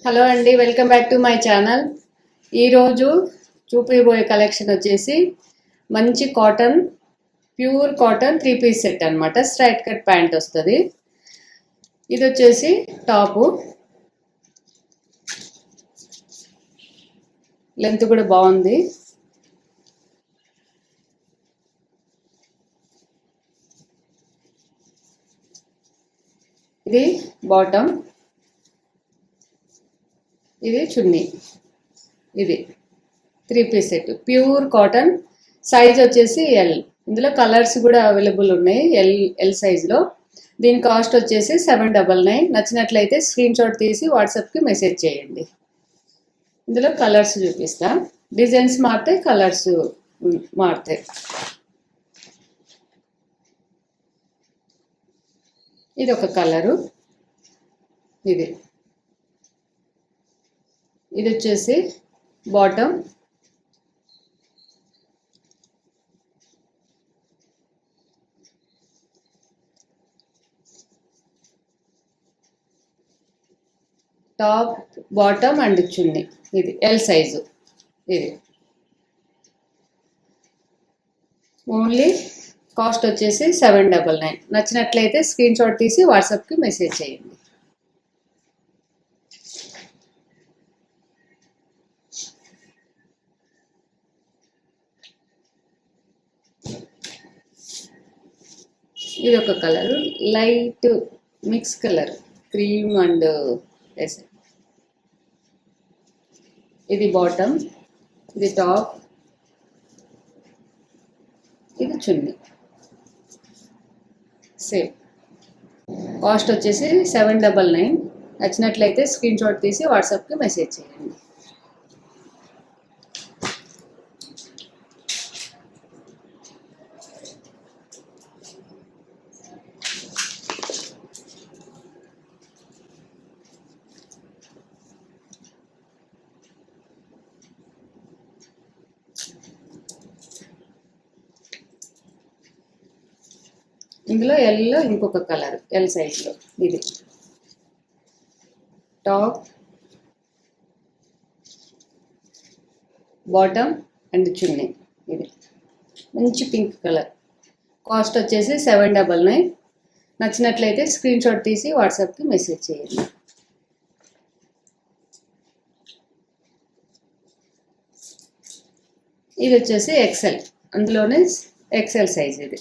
Hello అండి, welcome back to my channel. ఈరోజు చూపిపోయే కలెక్షన్ వచ్చేసి మంచి cotton, pure cotton 3 piece set అనమాట. స్ట్రైట్ కట్ ప్యాంట్ వస్తుంది. ఇది వచ్చేసి టాపు, లెంత్ కూడా బాగుంది. ఇది బాటమ్, ఇది చున్నీ. ఇది 3 piece set, pure cotton. Size వచ్చేసి ఎల్. ఇందులో కలర్స్ కూడా అవైలబుల్ ఉన్నాయి ఎల్ సైజ్లో. దీని కాస్ట్ వచ్చేసి 799. నచ్చినట్లయితే స్క్రీన్ షాట్ తీసి వాట్సాప్కి మెసేజ్ చేయండి. ఇందులో కలర్స్ చూపిస్తా. డిజైన్స్ మారితే కలర్స్ మారుతాయి. ఇది ఒక కలరు. ఇది వచ్చేసి బాటమ్, టాప్, బాటమ్ అండ్ చున్నీ. ఇది ఎల్ సైజు. ఇది ఓన్లీ కాస్ట్ వచ్చేసి 799. నచ్చినట్లయితే స్క్రీన్ షాట్ తీసి వాట్సాప్కి మెసేజ్ చేయండి. ఇది ఒక colour, light mix colour, cream and ఎస్. ఇది బాటమ్, ఇది టాప్, ఇది చున్నీ. సేమ్ కాస్ట్ వచ్చేసి 799. నచ్చినట్లయితే స్క్రీన్ షాట్ తీసి వాట్సాప్కి మెసేజ్ చేయండి. ఇందులో ఎల్లో ఇంకొక కలర్, ఎల్ సైజ్లో. ఇది టాప్, బాటమ్ అండ్ చున్నీ. ఇది మంచి పింక్ కలర్. కాస్ట్ వచ్చేసి 799. నచ్చినట్లయితే స్క్రీన్ షాట్ తీసి వాట్సాప్కి మెసేజ్ చేయండి. ఇది వచ్చేసి ఎక్సెల్, అందులోనే ఎక్సెల్ సైజ్. ఇది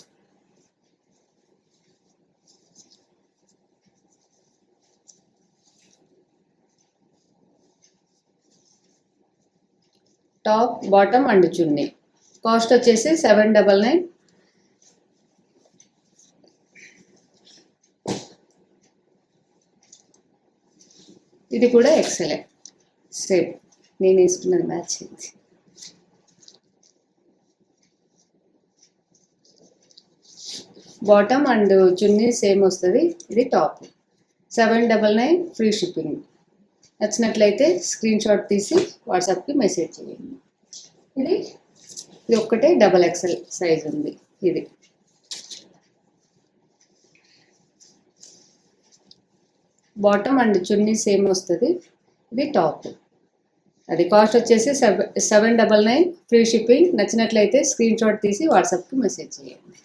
top, bottom and chunni. Cost వచ్చేసి 799. ఇది కూడా ఎక్సెలే, సేమ్ నేను వేసుకున్నది మ్యాచ్ అయింది. బాటమ్ అండ్ చున్నీ సేమ్ వస్తుంది. ఇది టాప్. 799 free shipping. నచ్చినట్లయితే స్క్రీన్ షాట్ తీసి వాట్సాప్కి మెసేజ్ చేయండి. ఇది ఒక్కటే డబల్ ఎక్సెల్ సైజ్ ఉంది. ఇది బాటమ్ అండ్ చున్నీ సేమ్ వస్తుంది. ఇది టాప్. అది కాస్ట్ వచ్చేసి 799 ఫ్రీ షిప్పింగ్. నచ్చినట్లయితే స్క్రీన్ షాట్ తీసి వాట్సాప్కి మెసేజ్ చేయండి.